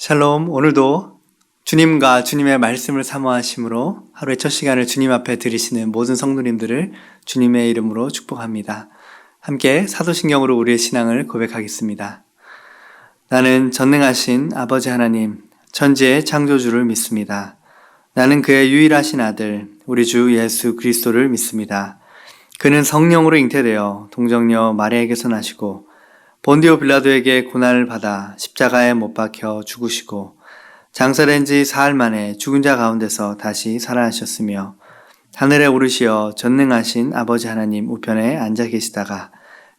샬롬, 오늘도 주님과 주님의 말씀을 사모하심으로 하루의 첫 시간을 주님 앞에 드리시는 모든 성도님들을 주님의 이름으로 축복합니다. 함께 사도신경으로 우리의 신앙을 고백하겠습니다. 나는 전능하신 아버지 하나님, 천지의 창조주를 믿습니다. 나는 그의 유일하신 아들, 우리 주 예수 그리스도를 믿습니다. 그는 성령으로 잉태되어 동정녀 마리아에게서 나시고 본디오 빌라도에게 고난을 받아 십자가에 못 박혀 죽으시고 장사된 지 사흘 만에 죽은 자 가운데서 다시 살아나셨으며 하늘에 오르시어 전능하신 아버지 하나님 우편에 앉아 계시다가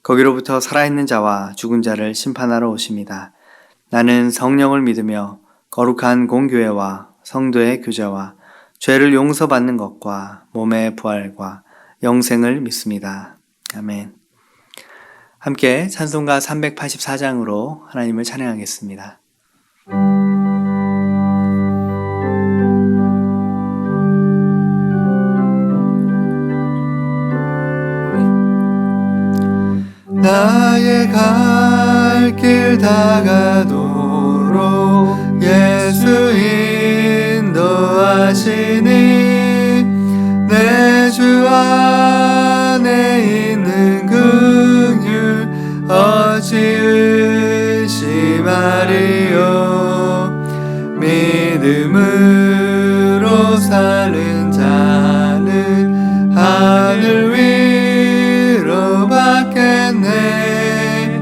거기로부터 살아있는 자와 죽은 자를 심판하러 오십니다. 나는 성령을 믿으며 거룩한 공교회와 성도의 교제와 죄를 용서받는 것과 몸의 부활과 영생을 믿습니다. 아멘. 함께 찬송가 384장으로 하나님을 찬양하겠습니다. 나의 갈 길 다가도록 예수 인도하시니 내 주 안에 있는 긍휼 어찌 의심하리요. 믿음으로 사는 자는 하늘 위로 받겠네.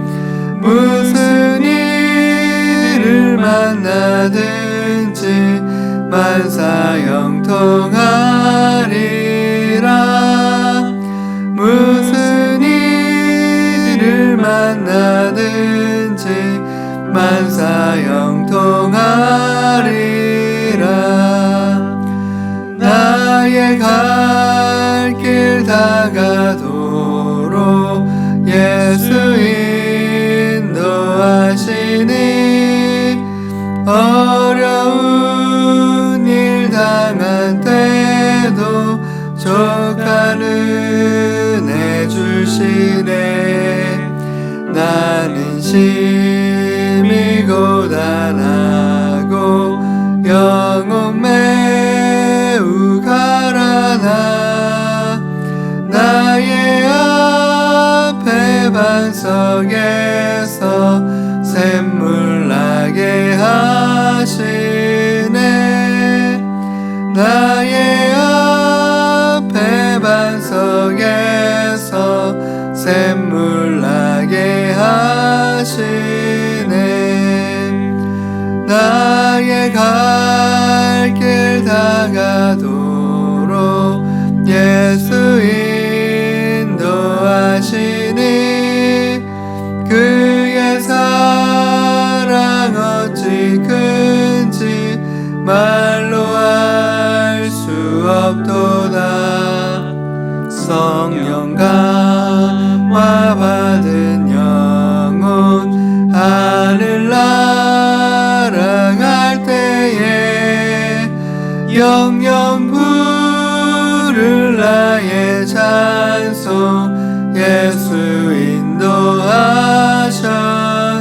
무슨 일을 만나든지 만사형통하리라. 무슨 일을 만나든지 만사형통하리라. 나의 갈 길 다가도록 예수 인도하시니 어려운 일 당한 때도 족한 은혜 주시네. 나는 심히 고단하고 영혼 매우 가라나 나의 앞에 반석에서 샘물 나게 하시네. 나의 앞에 반석에서 샘물 나게 하시네. 나의 갈 길 다가도록 예수 인도하시니 그의 사랑 어찌 큰지 말로 알 수 없도다. 성령 감화 받은 영혼 하늘 날아갈 때에 영영 부를 나의 찬송 예수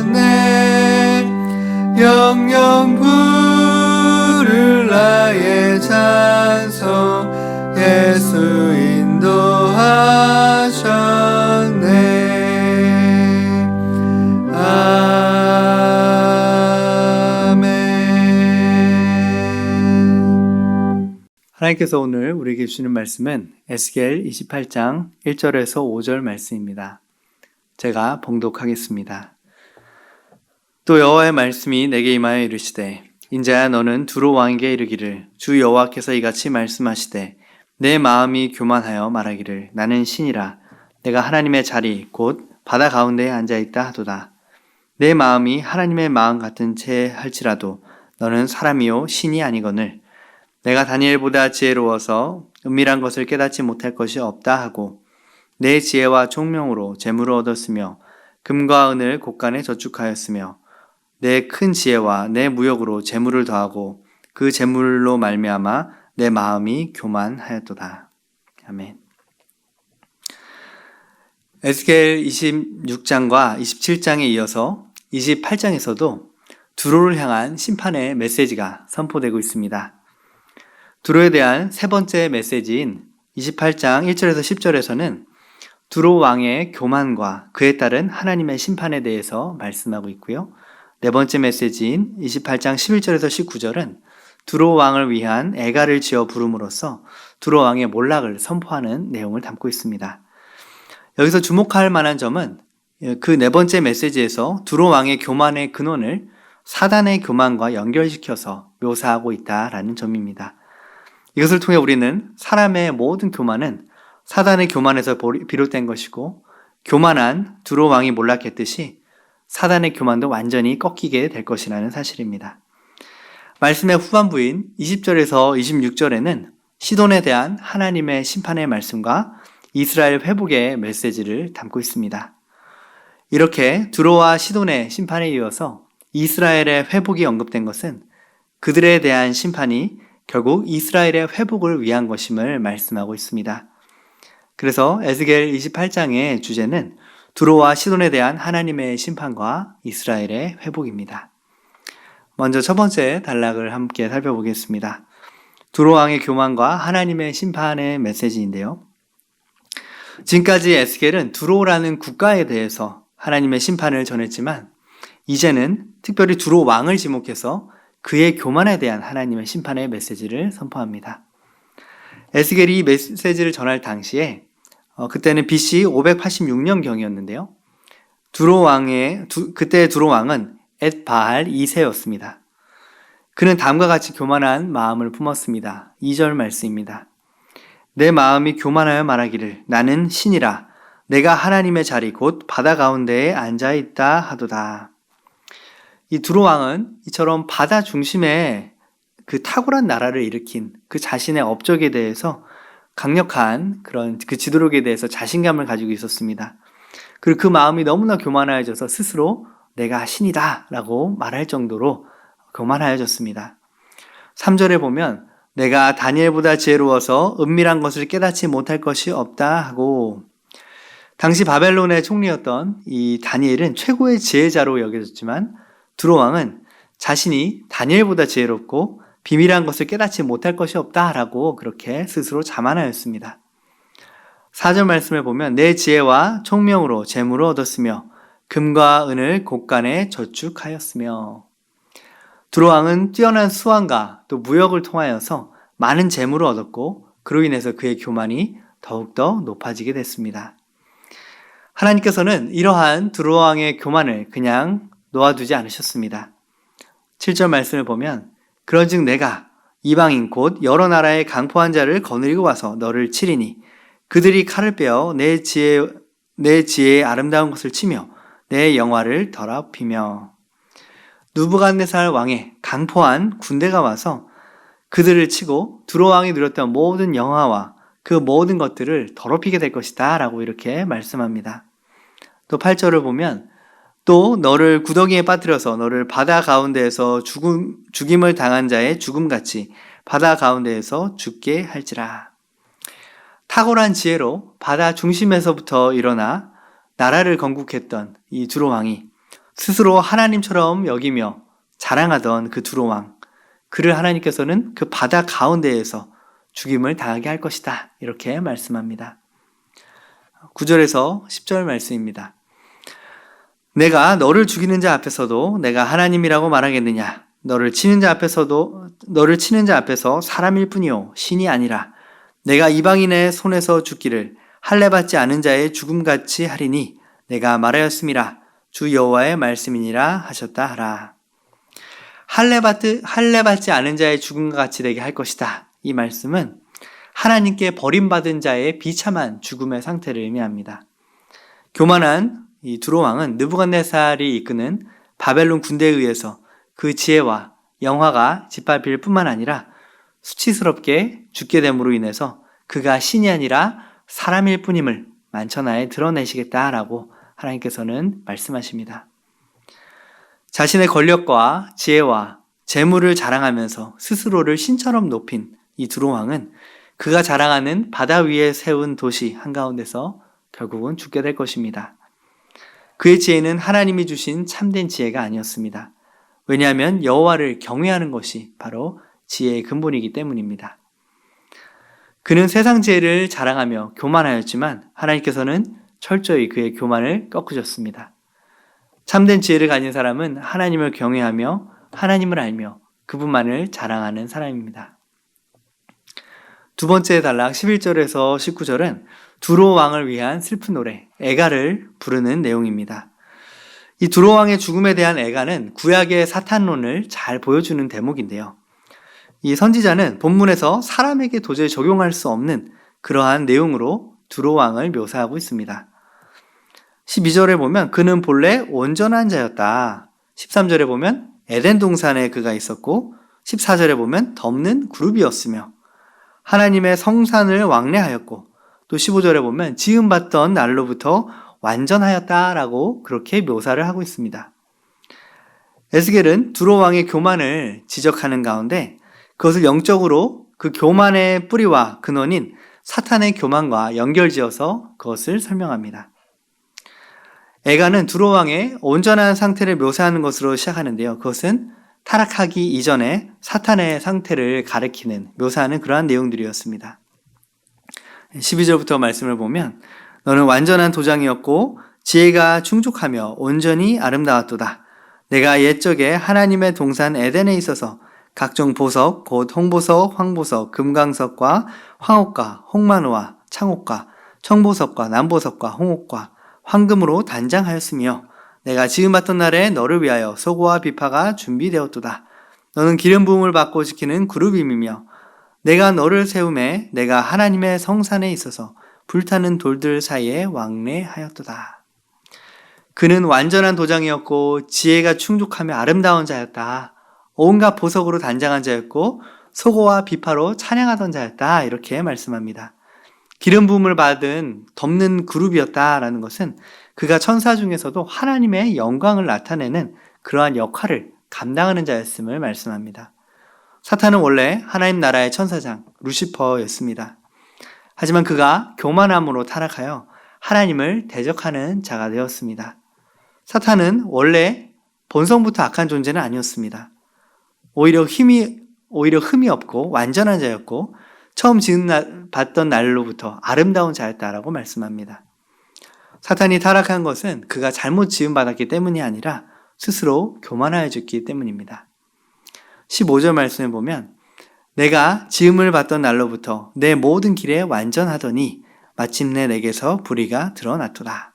인도하셨네. 영영 부를 나의 찬송 예수 인도하셨네. 아멘. 하나님께서 오늘 우리에게 주시는 말씀은 에스겔 28장 1절에서 5절 말씀입니다. 제가 봉독하겠습니다. 또 여호와의 말씀이 내게 임하여 이르시되 인자야 너는 두로 왕에게 이르기를 주 여호와께서 이같이 말씀하시되 내 마음이 교만하여 말하기를 나는 신이라 내가 하나님의 자리 곧 바다 가운데에 앉아있다 하도다. 내 마음이 하나님의 마음 같은 채 할지라도 너는 사람이요 신이 아니거늘 내가 다니엘보다 지혜로워서 은밀한 것을 깨닫지 못할 것이 없다 하고 내 지혜와 총명으로 재물을 얻었으며 금과 은을 곳간에 저축하였으며 내 큰 지혜와 내 무역으로 재물을 더하고 그 재물로 말미암아 내 마음이 교만하였도다. 아멘. 에스겔 26장과 27장에 이어서 28장에서도 두로를 향한 심판의 메시지가 선포되고 있습니다. 두로에 대한 세 번째 메시지인 28장 1절에서 10절에서는 두로 왕의 교만과 그에 따른 하나님의 심판에 대해서 말씀하고 있고요. 네 번째 메시지인 28장 11절에서 19절은 두로 왕을 위한 애가를 지어 부름으로써 두로 왕의 몰락을 선포하는 내용을 담고 있습니다. 여기서 주목할 만한 점은 그 네 번째 메시지에서 두로 왕의 교만의 근원을 사단의 교만과 연결시켜서 묘사하고 있다라는 점입니다. 이것을 통해 우리는 사람의 모든 교만은 사단의 교만에서 비롯된 것이고, 교만한 두로 왕이 몰락했듯이 사단의 교만도 완전히 꺾이게 될 것이라는 사실입니다. 말씀의 후반부인 20절에서 26절에는 시돈에 대한 하나님의 심판의 말씀과 이스라엘 회복의 메시지를 담고 있습니다. 이렇게 두로와 시돈의 심판에 이어서 이스라엘의 회복이 언급된 것은 그들에 대한 심판이 결국 이스라엘의 회복을 위한 것임을 말씀하고 있습니다. 그래서 에스겔 28장의 주제는 두로와 시돈에 대한 하나님의 심판과 이스라엘의 회복입니다. 먼저 첫 번째 단락을 함께 살펴보겠습니다. 두로 왕의 교만과 하나님의 심판의 메시지인데요. 지금까지 에스겔은 두로라는 국가에 대해서 하나님의 심판을 전했지만 이제는 특별히 두로 왕을 지목해서 그의 교만에 대한 하나님의 심판의 메시지를 선포합니다. 에스겔이 이 메시지를 전할 당시에 그때는 BC 586년경이었는데요. 그때 두로 왕은 엣바알 2세였습니다. 그는 다음과 같이 교만한 마음을 품었습니다. 2절 말씀입니다. 내 마음이 교만하여 말하기를 나는 신이라 내가 하나님의 자리 곧 바다 가운데에 앉아있다 하도다. 이 두로 왕은 이처럼 바다 중심에 그 탁월한 나라를 일으킨 그 자신의 업적에 대해서 강력한 그런 그 지도력에 대해서 자신감을 가지고 있었습니다. 그리고 그 마음이 너무나 교만하여져서 스스로 내가 신이다 라고 말할 정도로 교만하여졌습니다. 3절에 보면 내가 다니엘보다 지혜로워서 은밀한 것을 깨닫지 못할 것이 없다 하고, 당시 바벨론의 총리였던 이 다니엘은 최고의 지혜자로 여겨졌지만 두로 왕은 자신이 다니엘보다 지혜롭고 비밀한 것을 깨닫지 못할 것이 없다라고 그렇게 스스로 자만하였습니다. 4절 말씀을 보면 내 지혜와 총명으로 재물을 얻었으며 금과 은을 곳간에 저축하였으며, 두로 왕은 뛰어난 수완과 또 무역을 통하여서 많은 재물을 얻었고 그로 인해서 그의 교만이 더욱더 높아지게 됐습니다. 하나님께서는 이러한 두로 왕의 교만을 그냥 놓아두지 않으셨습니다. 7절 말씀을 보면 그런즉 내가 이방인 곧 여러 나라의 강포한 자를 거느리고 와서 너를 치리니 그들이 칼을 빼어 내 지혜의 아름다운 것을 치며 내 영화를 더럽히며, 느부갓네살 왕의 강포한 군대가 와서 그들을 치고 두로 왕이 누렸던 모든 영화와 그 모든 것들을 더럽히게 될 것이다 라고 이렇게 말씀합니다. 또 8절을 보면 또 너를 구덩이에 빠뜨려서 너를 바다 가운데에서 죽임을 당한 자의 죽음같이 바다 가운데에서 죽게 할지라. 탁월한 지혜로 바다 중심에서부터 일어나 나라를 건국했던 이 두로 왕이 스스로 하나님처럼 여기며 자랑하던 그 두로 왕, 그를 하나님께서는 그 바다 가운데에서 죽임을 당하게 할 것이다 이렇게 말씀합니다. 9절에서 10절 말씀입니다. 내가 너를 죽이는 자 앞에서도 내가 하나님이라고 말하겠느냐? 너를 치는 자 앞에서 사람일 뿐이요 신이 아니라 내가 이방인의 손에서 죽기를 할례받지 않은 자의 죽음같이 하리니 내가 말하였음이라 주 여호와의 말씀이니라 하셨다 하라. 할례받지 않은 자의 죽음과 같이 되게 할 것이다. 이 말씀은 하나님께 버림받은 자의 비참한 죽음의 상태를 의미합니다. 교만한 이 두로 왕은 느부갓네살이 이끄는 바벨론 군대에 의해서 그 지혜와 영화가 짓밟힐 뿐만 아니라 수치스럽게 죽게 됨으로 인해서 그가 신이 아니라 사람일 뿐임을 만천하에 드러내시겠다라고 하나님께서는 말씀하십니다. 자신의 권력과 지혜와 재물을 자랑하면서 스스로를 신처럼 높인 이 두로 왕은 그가 자랑하는 바다 위에 세운 도시 한가운데서 결국은 죽게 될 것입니다. 그의 지혜는 하나님이 주신 참된 지혜가 아니었습니다. 왜냐하면 여호와를 경외하는 것이 바로 지혜의 근본이기 때문입니다. 그는 세상 지혜를 자랑하며 교만하였지만 하나님께서는 철저히 그의 교만을 꺾으셨습니다. 참된 지혜를 가진 사람은 하나님을 경외하며 하나님을 알며 그분만을 자랑하는 사람입니다. 두 번째 단락 11절에서 19절은 두로 왕을 위한 슬픈 노래, 애가를 부르는 내용입니다. 이 두로 왕의 죽음에 대한 애가는 구약의 사탄론을 잘 보여주는 대목인데요. 이 선지자는 본문에서 사람에게 도저히 적용할 수 없는 그러한 내용으로 두로 왕을 묘사하고 있습니다. 12절에 보면 그는 본래 온전한 자였다. 13절에 보면 에덴 동산에 그가 있었고 14절에 보면 덮는 그룹이었으며 하나님의 성산을 왕래하였고 또 15절에 보면 지음받던 날로부터 완전하였다라고 그렇게 묘사를 하고 있습니다. 에스겔은 두로 왕의 교만을 지적하는 가운데 그것을 영적으로 그 교만의 뿌리와 근원인 사탄의 교만과 연결지어서 그것을 설명합니다. 애가는 두로 왕의 온전한 상태를 묘사하는 것으로 시작하는데요. 그것은 타락하기 이전에 사탄의 상태를 가리키는, 묘사하는 그러한 내용들이었습니다. 12절부터 말씀을 보면 너는 완전한 도장이었고 지혜가 충족하며 온전히 아름다웠도다. 내가 옛적에 하나님의 동산 에덴에 있어서 각종 보석, 곧 홍보석, 황보석, 금강석과 황옥과 홍만호와 창옥과 청보석과 남보석과 홍옥과 황금으로 단장하였으며 내가 지음받던 날에 너를 위하여 소고와 비파가 준비되었도다. 너는 기름 부음을 받고 지키는 그룹임이며 내가 너를 세우매 내가 하나님의 성산에 있어서 불타는 돌들 사이에 왕래하였도다. 그는 완전한 도장이었고 지혜가 충족하며 아름다운 자였다. 온갖 보석으로 단장한 자였고 소고와 비파로 찬양하던 자였다. 이렇게 말씀합니다. 기름 부음을 받은 덮는 그룹이었다라는 것은 그가 천사 중에서도 하나님의 영광을 나타내는 그러한 역할을 감당하는 자였음을 말씀합니다. 사탄은 원래 하나님 나라의 천사장 루시퍼였습니다. 하지만 그가 교만함으로 타락하여 하나님을 대적하는 자가 되었습니다. 사탄은 원래 본성부터 악한 존재는 아니었습니다. 오히려 흠이 없고 완전한 자였고 처음 받던 날로부터 아름다운 자였다라고 말씀합니다. 사탄이 타락한 것은 그가 잘못 지음받았기 때문이 아니라 스스로 교만하여졌기 때문입니다. 15절 말씀에 보면 내가 지음을 받던 날로부터 내 모든 길에 완전하더니 마침내 내게서 불의가 드러났도다.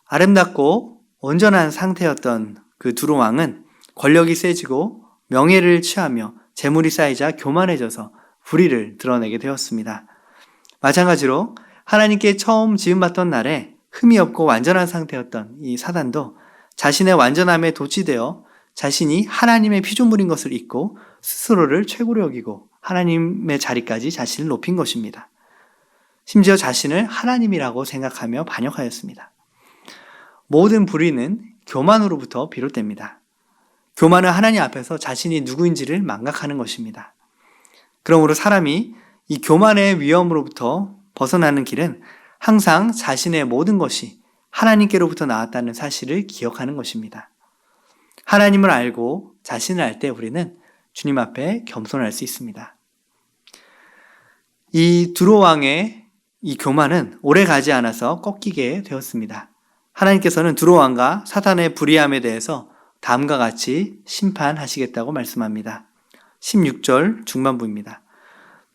아름답고 온전한 상태였던 그 두로 왕은 권력이 세지고 명예를 취하며 재물이 쌓이자 교만해져서 불의를 드러내게 되었습니다. 마찬가지로 하나님께 처음 지음받던 날에 흠이 없고 완전한 상태였던 이 사단도 자신의 완전함에 도취되어 자신이 하나님의 피조물인 것을 잊고 스스로를 최고로 여기고 하나님의 자리까지 자신을 높인 것입니다. 심지어 자신을 하나님이라고 생각하며 반역하였습니다. 모든 불의는 교만으로부터 비롯됩니다. 교만은 하나님 앞에서 자신이 누구인지를 망각하는 것입니다. 그러므로 사람이 이 교만의 위험으로부터 벗어나는 길은 항상 자신의 모든 것이 하나님께로부터 나왔다는 사실을 기억하는 것입니다. 하나님을 알고 자신을 알 때 우리는 주님 앞에 겸손할 수 있습니다. 이 두로 왕의 이 교만은 오래 가지 않아서 꺾이게 되었습니다. 하나님께서는 두로 왕과 사탄의 불의함에 대해서 다음과 같이 심판하시겠다고 말씀합니다. 16절 중반부입니다.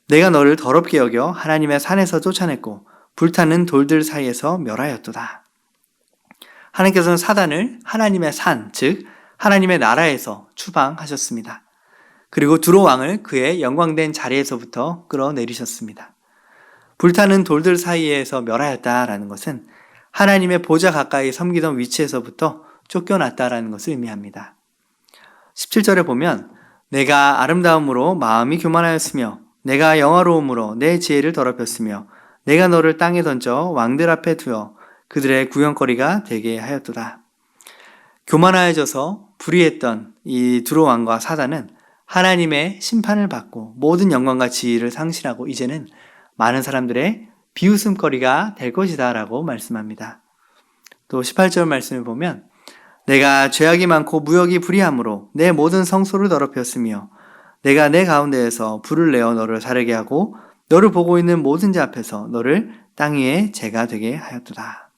내가 너를 더럽게 여겨 하나님의 산에서 쫓아냈고 불타는 돌들 사이에서 멸하였도다. 하나님께서는 사단을 하나님의 산, 즉 하나님의 나라에서 추방하셨습니다. 그리고 두로 왕을 그의 영광된 자리에서부터 끌어내리셨습니다. 불타는 돌들 사이에서 멸하였다라는 것은 하나님의 보좌 가까이 섬기던 위치에서부터 쫓겨났다라는 것을 의미합니다. 17절에 보면 내가 아름다움으로 마음이 교만하였으며 내가 영화로움으로 내 지혜를 더럽혔으며 내가 너를 땅에 던져 왕들 앞에 두어 그들의 구경거리가 되게 하였도다. 교만하여져서 불의했던 이 두로 왕과 사단은 하나님의 심판을 받고 모든 영광과 지위를 상실하고 이제는 많은 사람들의 비웃음거리가 될 것이다 라고 말씀합니다. 또 18절 말씀을 보면 내가 죄악이 많고 무역이 불의함으로 내 모든 성소를 더럽혔으며 내가 내 가운데에서 불을 내어 너를 사르게 하고 너를 보고 있는 모든 자 앞에서 너를 땅 위에 재가 되게 하였도다.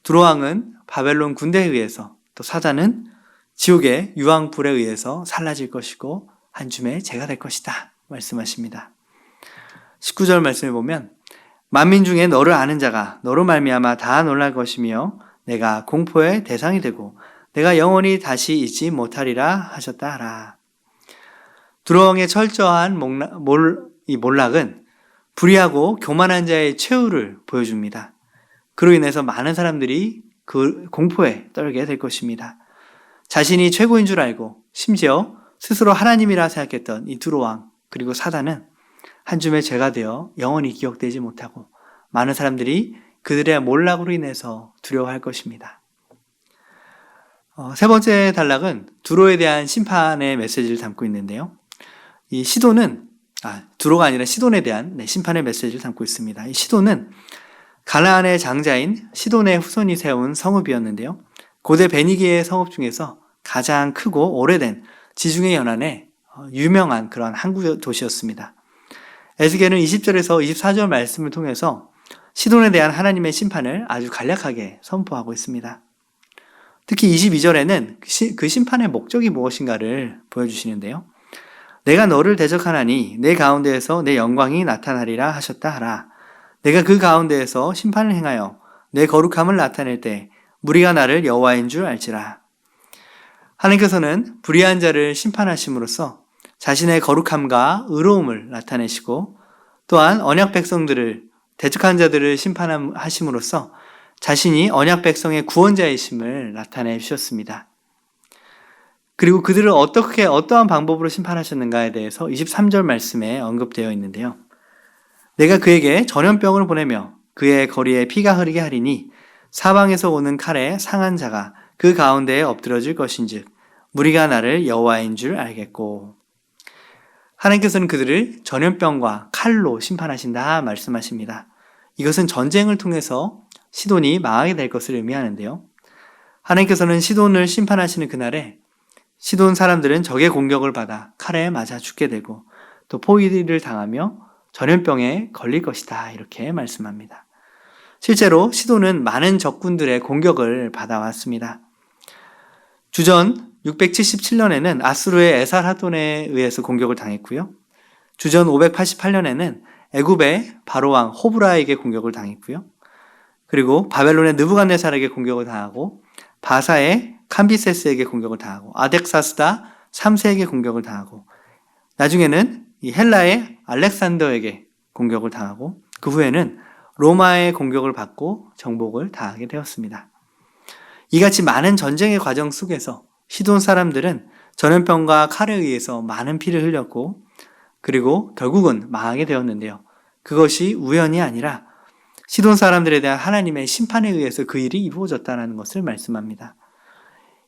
두로왕은 바벨론 군대에 의해서, 또 사단은 지옥의 유황불에 의해서 살라질 것이고 한 줌의 재가 될 것이다 말씀하십니다. 19절 말씀을 보면 만민 중에 너를 아는 자가 너로 말미암아 다 놀랄 것이며 내가 공포의 대상이 되고 내가 영원히 다시 잊지 못하리라 하셨다 하라. 두로왕의 철저한 몰락은 불의하고 교만한 자의 최후를 보여줍니다. 그로 인해서 많은 사람들이 그 공포에 떨게 될 것입니다. 자신이 최고인 줄 알고 심지어 스스로 하나님이라 생각했던 이 두로왕 그리고 사단은 한 줌의 죄가 되어 영원히 기억되지 못하고 많은 사람들이 그들의 몰락으로 인해서 두려워할 것입니다. 세 번째 단락은 두로에 대한 심판의 메시지를 담고 있는데요. 이 시돈은 두로가 아니라 시돈에 대한 심판의 메시지를 담고 있습니다. 이 시돈은 가나안의 장자인 시돈의 후손이 세운 성읍이었는데요. 고대 베니기의 성읍 중에서 가장 크고 오래된 지중해 연안의 유명한 그런 항구 도시였습니다. 에스겔은 20절에서 24절 말씀을 통해서 시돈에 대한 하나님의 심판을 아주 간략하게 선포하고 있습니다. 특히 22절에는 그 심판의 목적이 무엇인가를 보여주시는데요. 내가 너를 대적하나니 내 가운데에서 내 영광이 나타나리라 하셨다 하라. 내가 그 가운데에서 심판을 행하여 내 거룩함을 나타낼 때 무리가 나를 여호와인 줄 알지라. 하나님께서는 불의한 자를 심판하심으로써 자신의 거룩함과 의로움을 나타내시고 또한 언약 백성들을 대적한 자들을 심판하심으로써 자신이 언약 백성의 구원자이심을 나타내 주셨습니다. 그리고 그들을 어떠한 방법으로 심판하셨는가에 대해서 23절 말씀에 언급되어 있는데요. 내가 그에게 전염병을 보내며 그의 거리에 피가 흐르게 하리니 사방에서 오는 칼에 상한 자가 그 가운데에 엎드러질 것인즉 무리가 나를 여호와인 줄 알겠고. 하나님께서는 그들을 전염병과 칼로 심판하신다 말씀하십니다. 이것은 전쟁을 통해서 시돈이 망하게 될 것을 의미하는데요. 하나님께서는 시돈을 심판하시는 그날에 시돈 사람들은 적의 공격을 받아 칼에 맞아 죽게 되고 또 포위를 당하며 전염병에 걸릴 것이다 이렇게 말씀합니다. 실제로 시돈은 많은 적군들의 공격을 받아왔습니다. 주전 677년에는 아수르의 에살하돈에 의해서 공격을 당했고요. 주전 588년에는 애굽의 바로왕 호브라에게 공격을 당했고요. 그리고 바벨론의 느부갓네살에게 공격을 당하고 바사의 캄비세스에게 공격을 당하고 아덱사스다 3세에게 공격을 당하고 나중에는 이 헬라의 알렉산더에게 공격을 당하고 그 후에는 로마의 공격을 받고 정복을 당하게 되었습니다. 이같이 많은 전쟁의 과정 속에서 시돈 사람들은 전염병과 칼에 의해서 많은 피를 흘렸고 그리고 결국은 망하게 되었는데요. 그것이 우연이 아니라 시돈 사람들에 대한 하나님의 심판에 의해서 그 일이 이루어졌다는 것을 말씀합니다.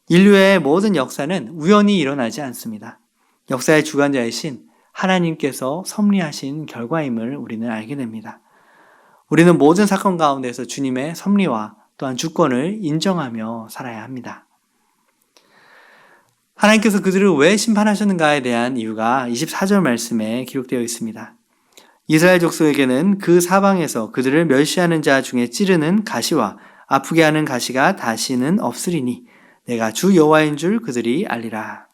인류의 모든 역사는 우연히 일어나지 않습니다. 역사의 주관자이신 하나님께서 섭리하신 결과임을 우리는 알게 됩니다. 우리는 모든 사건 가운데서 주님의 섭리와 또한 주권을 인정하며 살아야 합니다. 하나님께서 그들을 왜 심판하셨는가에 대한 이유가 24절 말씀에 기록되어 있습니다. 이스라엘 족속에게는 그 사방에서 그들을 멸시하는 자 중에 찌르는 가시와 아프게 하는 가시가 다시는 없으리니 내가 주 여호와인 줄 그들이 알리라.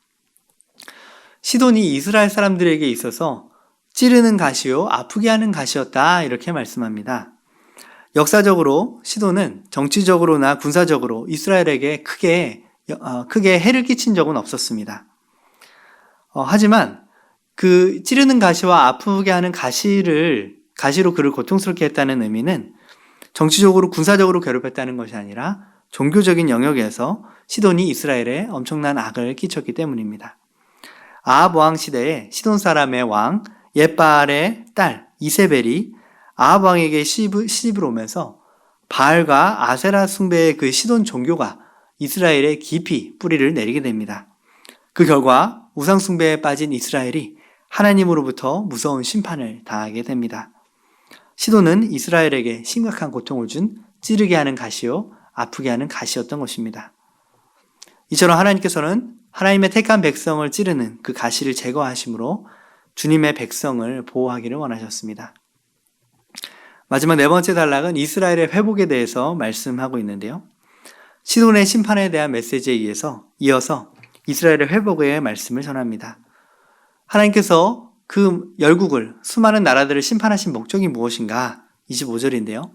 시돈이 이스라엘 사람들에게 있어서 찌르는 가시요 아프게 하는 가시였다 이렇게 말씀합니다. 역사적으로 시돈은 정치적으로나 군사적으로 이스라엘에게 크게 해를 끼친 적은 없었습니다. 하지만 그 찌르는 가시와 아프게 하는 가시로 그를 고통스럽게 했다는 의미는 정치적으로 군사적으로 괴롭혔다는 것이 아니라 종교적인 영역에서 시돈이 이스라엘에 엄청난 악을 끼쳤기 때문입니다. 아합 왕 시대에 시돈 사람의 왕 옙바알의 딸 이세벨이 아합 왕에게 시집을 오면서 바알과 아세라 숭배의 그 시돈 종교가 이스라엘에 깊이 뿌리를 내리게 됩니다. 그 결과 우상 숭배에 빠진 이스라엘이 하나님으로부터 무서운 심판을 당하게 됩니다. 시돈은 이스라엘에게 심각한 고통을 준 찌르게 하는 가시요 아프게 하는 가시였던 것입니다. 이처럼 하나님께서는 하나님의 택한 백성을 찌르는 그 가시를 제거하심으로 주님의 백성을 보호하기를 원하셨습니다. 마지막 네 번째 단락은 이스라엘의 회복에 대해서 말씀하고 있는데요. 시돈의 심판에 대한 메시지에 이어서 이스라엘의 회복의 말씀을 전합니다. 하나님께서 그 열국을, 수많은 나라들을 심판하신 목적이 무엇인가? 25절인데요.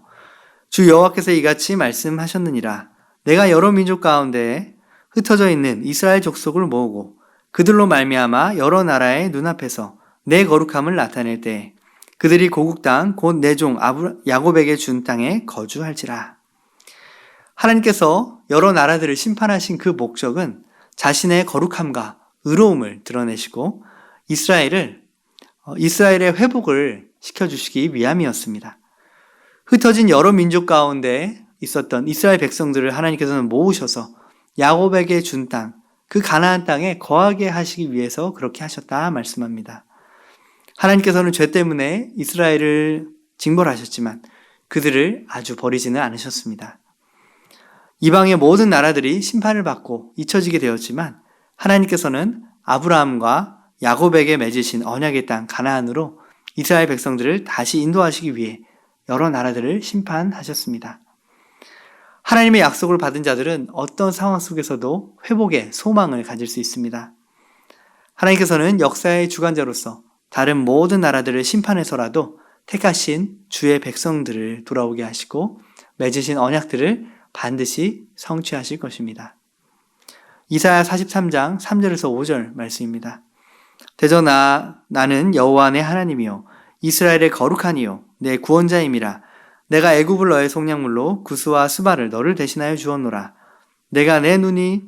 주 여호와께서 이같이 말씀하셨느니라. 내가 여러 민족 가운데 흩어져 있는 이스라엘 족속을 모으고 그들로 말미암아 여러 나라의 눈앞에서 내 거룩함을 나타낼 때 그들이 고국 땅 곧 내 종 야곱에게 준 땅에 거주할지라. 하나님께서 여러 나라들을 심판하신 그 목적은 자신의 거룩함과 의로움을 드러내시고 이스라엘의 회복을 시켜주시기 위함이었습니다. 흩어진 여러 민족 가운데 있었던 이스라엘 백성들을 하나님께서는 모으셔서 야곱에게 준 땅, 그 가나안 땅에 거하게 하시기 위해서 그렇게 하셨다 말씀합니다. 하나님께서는 죄 때문에 이스라엘을 징벌하셨지만 그들을 아주 버리지는 않으셨습니다. 이방의 모든 나라들이 심판을 받고 잊혀지게 되었지만 하나님께서는 아브라함과 야곱에게 맺으신 언약의 땅 가나안으로 이스라엘 백성들을 다시 인도하시기 위해 여러 나라들을 심판하셨습니다. 하나님의 약속을 받은 자들은 어떤 상황 속에서도 회복의 소망을 가질 수 있습니다. 하나님께서는 역사의 주관자로서 다른 모든 나라들을 심판해서라도 택하신 주의 백성들을 돌아오게 하시고 맺으신 언약들을 반드시 성취하실 것입니다. 이사야 43장 3절에서 5절 말씀입니다. 대저 나는 여호와 내 하나님이요 이스라엘의 거룩하니요 내 구원자임이라. 내가 애굽을 너의 속량물로 구스와 스바를 너를 대신하여 주었노라. 내가 내 눈이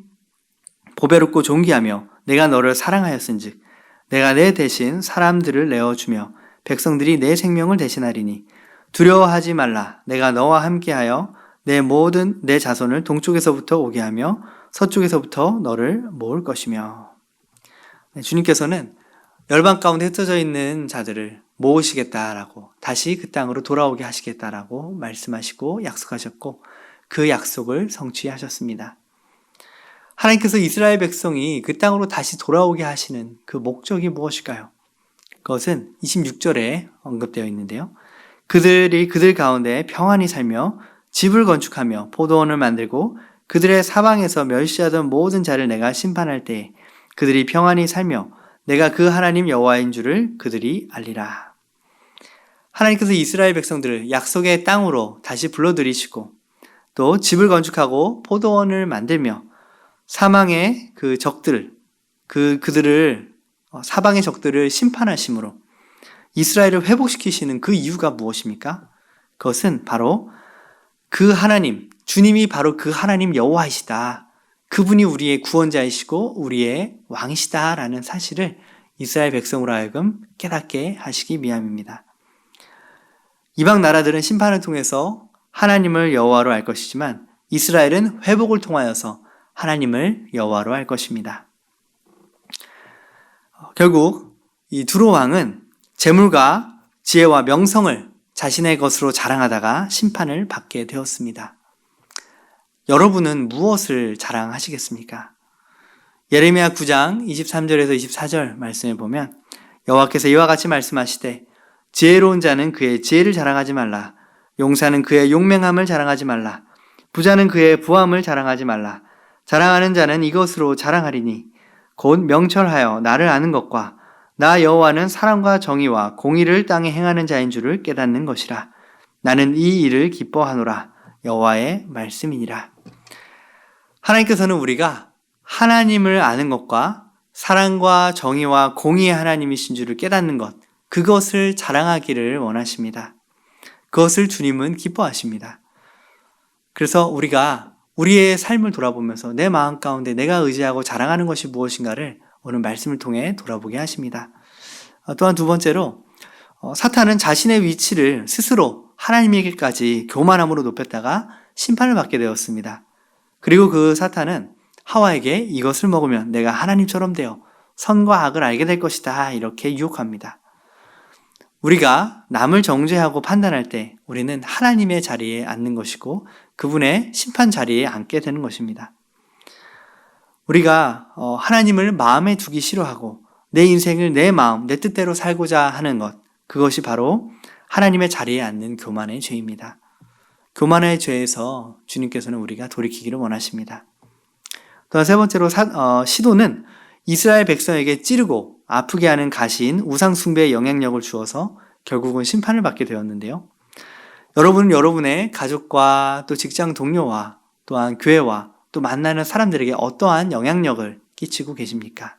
보배롭고 존귀하며 내가 너를 사랑하였은즉 내가 내 대신 사람들을 내어주며 백성들이 내 생명을 대신하리니 두려워하지 말라. 내가 너와 함께하여 내 자손을 동쪽에서부터 오게 하며 서쪽에서부터 너를 모을 것이며. 주님께서는 열방 가운데 흩어져 있는 자들을 모으시겠다라고, 다시 그 땅으로 돌아오게 하시겠다라고 말씀하시고 약속하셨고 그 약속을 성취하셨습니다. 하나님께서 이스라엘 백성이 그 땅으로 다시 돌아오게 하시는 그 목적이 무엇일까요? 그것은 26절에 언급되어 있는데요. 그들이 그들 가운데 평안히 살며 집을 건축하며 포도원을 만들고 그들의 사방에서 멸시하던 모든 자를 내가 심판할 때에 그들이 평안히 살며 내가 그 하나님 여호와인 줄을 그들이 알리라. 하나님께서 이스라엘 백성들을 약속의 땅으로 다시 불러들이시고 또 집을 건축하고 포도원을 만들며 사방의 그 적들, 사방의 적들을 심판하심으로 이스라엘을 회복시키시는 그 이유가 무엇입니까? 그것은 바로 그 하나님, 주님이 바로 그 하나님 여호와이시다. 그분이 우리의 구원자이시고 우리의 왕이시다라는 사실을 이스라엘 백성으로 하여금 깨닫게 하시기 위함입니다. 이방 나라들은 심판을 통해서 하나님을 여호와로 알 것이지만 이스라엘은 회복을 통하여서 하나님을 여호와로 할 것입니다. 결국 이 두로 왕은 재물과 지혜와 명성을 자신의 것으로 자랑하다가 심판을 받게 되었습니다. 여러분은 무엇을 자랑하시겠습니까? 예레미야 9장 23절에서 24절 말씀을 보면 여호와께서 이와 같이 말씀하시되 지혜로운 자는 그의 지혜를 자랑하지 말라. 용사는 그의 용맹함을 자랑하지 말라. 부자는 그의 부함을 자랑하지 말라. 자랑하는 자는 이것으로 자랑하리니 곧 명철하여 나를 아는 것과 나 여호와는 사랑과 정의와 공의를 땅에 행하는 자인 줄을 깨닫는 것이라. 나는 이 일을 기뻐하노라. 여호와의 말씀이니라. 하나님께서는 우리가 하나님을 아는 것과 사랑과 정의와 공의의 하나님이신 줄을 깨닫는 것, 그것을 자랑하기를 원하십니다. 그것을 주님은 기뻐하십니다. 그래서 우리가 우리의 삶을 돌아보면서 내 마음 가운데 내가 의지하고 자랑하는 것이 무엇인가를 오늘 말씀을 통해 돌아보게 하십니다. 또한 두 번째로 사탄은 자신의 위치를 스스로 하나님에게까지 교만함으로 높였다가 심판을 받게 되었습니다. 그리고 그 사탄은 하와에게 이것을 먹으면 내가 하나님처럼 되어 선과 악을 알게 될 것이다 이렇게 유혹합니다. 우리가 남을 정죄하고 판단할 때 우리는 하나님의 자리에 앉는 것이고 그분의 심판 자리에 앉게 되는 것입니다. 우리가 하나님을 마음에 두기 싫어하고 내 인생을 내 마음, 내 뜻대로 살고자 하는 것, 그것이 바로 하나님의 자리에 앉는 교만의 죄입니다. 교만의 죄에서 주님께서는 우리가 돌이키기를 원하십니다. 또한 세 번째로 시도는 이스라엘 백성에게 찌르고 아프게 하는 가시인 우상 숭배의 영향력을 주어서 결국은 심판을 받게 되었는데요. 여러분은 여러분의 가족과 또 직장 동료와 또한 교회와 또 만나는 사람들에게 어떠한 영향력을 끼치고 계십니까?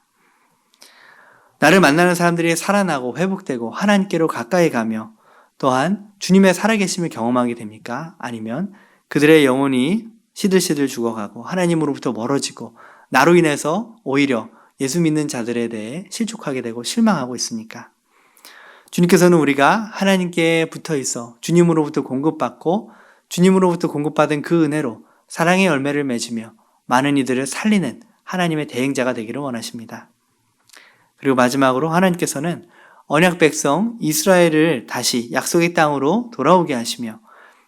나를 만나는 사람들이 살아나고 회복되고 하나님께로 가까이 가며 또한 주님의 살아계심을 경험하게 됩니까? 아니면 그들의 영혼이 시들시들 죽어가고 하나님으로부터 멀어지고 나로 인해서 오히려 예수 믿는 자들에 대해 실족하게 되고 실망하고 있습니까? 주님께서는 우리가 하나님께 붙어 있어 주님으로부터 공급받고 주님으로부터 공급받은 그 은혜로 사랑의 열매를 맺으며 많은 이들을 살리는 하나님의 대행자가 되기를 원하십니다. 그리고 마지막으로 하나님께서는 언약 백성 이스라엘을 다시 약속의 땅으로 돌아오게 하시며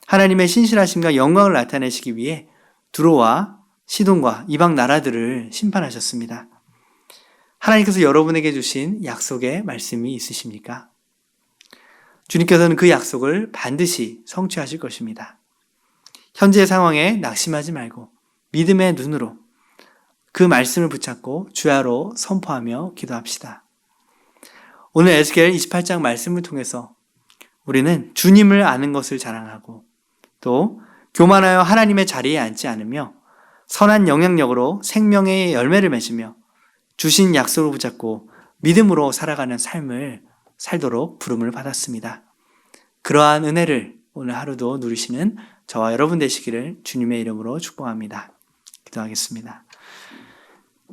하나님의 신실하심과 영광을 나타내시기 위해 두로와 시돈과 이방 나라들을 심판하셨습니다. 하나님께서 여러분에게 주신 약속의 말씀이 있으십니까? 주님께서는 그 약속을 반드시 성취하실 것입니다. 현재의 상황에 낙심하지 말고 믿음의 눈으로 그 말씀을 붙잡고 주야로 선포하며 기도합시다. 오늘 에스겔 28장 말씀을 통해서 우리는 주님을 아는 것을 자랑하고 또 교만하여 하나님의 자리에 앉지 않으며 선한 영향력으로 생명의 열매를 맺으며 주신 약속을 붙잡고 믿음으로 살아가는 삶을 살도록 부름을 받았습니다. 그러한 은혜를 오늘 하루도 누리시는 저와 여러분 되시기를 주님의 이름으로 축복합니다. 기도하겠습니다.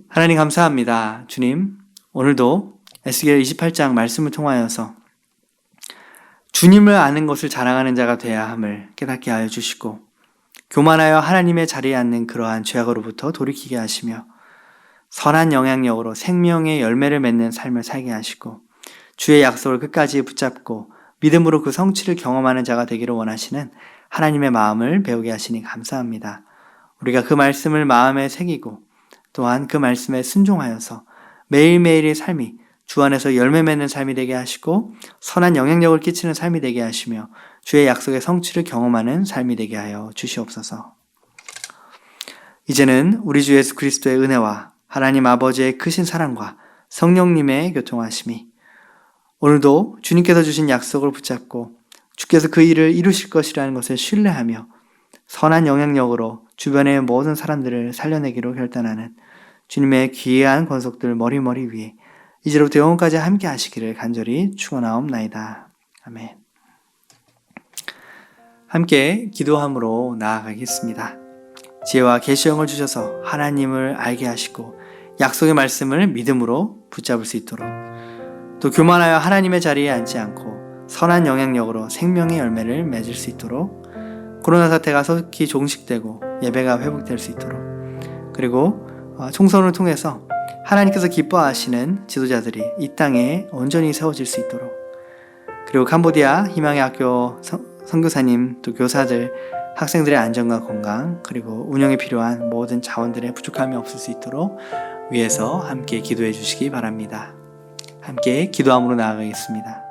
하나님 감사합니다. 주님, 오늘도 에스겔 28장 말씀을 통하여서 주님을 아는 것을 자랑하는 자가 되어야 함을 깨닫게 하여 주시고 교만하여 하나님의 자리에 앉는 그러한 죄악으로부터 돌이키게 하시며 선한 영향력으로 생명의 열매를 맺는 삶을 살게 하시고 주의 약속을 끝까지 붙잡고 믿음으로 그 성취를 경험하는 자가 되기를 원하시는 하나님의 마음을 배우게 하시니 감사합니다. 우리가 그 말씀을 마음에 새기고 또한 그 말씀에 순종하여서 매일매일의 삶이 주 안에서 열매 맺는 삶이 되게 하시고 선한 영향력을 끼치는 삶이 되게 하시며 주의 약속의 성취를 경험하는 삶이 되게 하여 주시옵소서. 이제는 우리 주 예수 그리스도의 은혜와 하나님 아버지의 크신 사랑과 성령님의 교통하심이 오늘도 주님께서 주신 약속을 붙잡고 주께서 그 일을 이루실 것이라는 것을 신뢰하며 선한 영향력으로 주변의 모든 사람들을 살려내기로 결단하는 주님의 귀한 권속들 머리머리 위에 이제로부터 영원까지 함께 하시기를 간절히 축원하옵나이다. 아멘. 함께 기도함으로 나아가겠습니다. 지혜와 계시형을 주셔서 하나님을 알게 하시고 약속의 말씀을 믿음으로 붙잡을 수 있도록 또 교만하여 하나님의 자리에 앉지 않고 선한 영향력으로 생명의 열매를 맺을 수 있도록 코로나 사태가 속히 종식되고 예배가 회복될 수 있도록 그리고 총선을 통해서 하나님께서 기뻐하시는 지도자들이 이 땅에 온전히 세워질 수 있도록 그리고 캄보디아 희망의 학교 선교사님 또 교사들 학생들의 안전과 건강 그리고 운영에 필요한 모든 자원들의 부족함이 없을 수 있도록 위에서 함께 기도해 주시기 바랍니다. 함께 기도함으로 나아가겠습니다.